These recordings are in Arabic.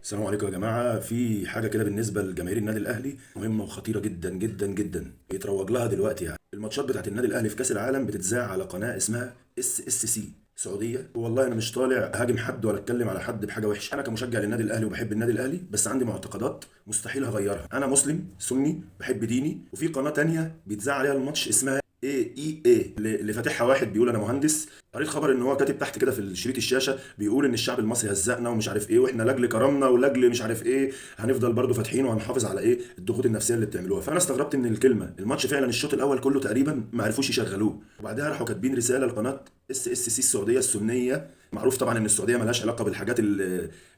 السلام عليكم يا جماعة. في حاجة كده بالنسبة لجماهير النادي الأهلي مهمة وخطيرة جدا جدا جدا يتروج لها دلوقتي. يعني الماتشات بتاعت النادي الأهلي في كأس العالم بتتذاع على قناة اسمها اس اس سي سعودية. والله أنا مش طالع أهاجم حد ولا أتكلم على حد بحاجة وحشة، أنا كمشجع للنادي الأهلي وبحب النادي الأهلي، بس عندي معتقدات مستحيل هغيرها. أنا مسلم سني بحب ديني، وفي قناة تانية بيتذاع عليها الماتش اسمها اي اللي فاتحها واحد بيقول انا مهندس. قريت خبر ان هو كاتب تحت كده في شريط الشاشه بيقول ان الشعب المصري هزقنا ومش عارف ايه، واحنا لاجل كرمنا ولاجل مش عارف ايه هنفضل برضو فاتحين وهنحافظ على ايه الضغوط النفسيه اللي بتعملوها. فانا استغربت من الكلمه. الماتش فعلا الشوط الاول كله تقريبا ما عرفوش يشغلوه، وبعدها راحوا كاتبين رساله لقناه اس اس سي السعوديه السنيه. معروف طبعا ان السعوديه ملهاش علاقه بالحاجات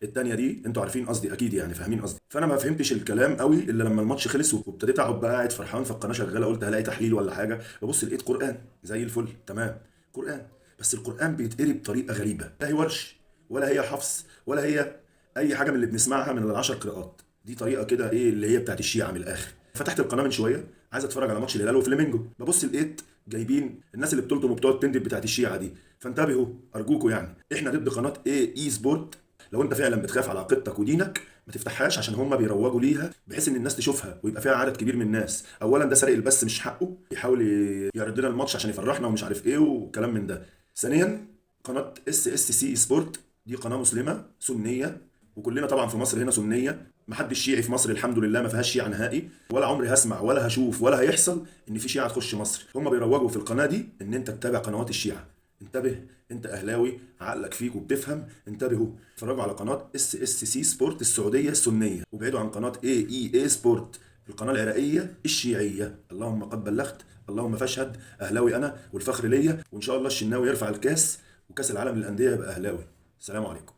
التانيه دي، انتوا عارفين قصدي اكيد، يعني فاهمين قصدي. فانا ما فهمتش الكلام قوي الا لما الماتش خلص وابتديت اقعد بقى قاعد فرحان فالقناه شغاله، قلت هلاقي تحليل ولا حاجه، ببص لقيت قران زي الفل تمام. قران، بس القران بيتقري بطريقه غريبه، لا هي ورش ولا هي حفص ولا هي اي حاجه من اللي بنسمعها من العشر قراءات دي. طريقه كده ايه اللي هي بتاعت الشيعه من الاخر. فتحت القناه من شويه عايز اتفرج على ماتش الهلال وفلامينجو، ببص لقيت جايبين الناس اللي بتلطم وبتقعد تندب بتاعت الشيعه دي. فانتبهوا ارجوكوا، يعني احنا ضد قناه اي سبورت. لو انت فعلا بتخاف على عقيدتك ودينك ما تفتحهاش، عشان هم بيروجوا ليها بحيث ان الناس تشوفها ويبقى فيها عدد كبير من الناس. اولا ده سارق البث مش حقه، يحاول يعرض لنا الماتش عشان يفرحنا ومش عارف ايه وكلام من ده. ثانيا قناه اس اس سي سبورت دي قناه مسلمه سنيه، وكلنا طبعا في مصر هنا سنيه، محدش شيعي في مصر الحمد لله، ما فيهاش شيعة نهائي، ولا عمري هسمع ولا هشوف ولا هيحصل ان في شيعة تخش مصر. هم بيروجوا في القناة دي ان انت تتابع قنوات الشيعة. انتبه، انت اهلاوي عقلك فيك وبتفهم، انتبهوا اتفرجوا على قناة اس اس سي سبورت السعودية السنية، وابعدوا عن قناة اي سبورت القناة العراقية الشيعية. اللهم قد بلغت، اللهم فاشهد، اهلاوي انا والفخر ليا، وان شاء الله الشناوي يرفع الكاس وكاس العالم للأندية يبقى اهلاوي. السلام عليكم.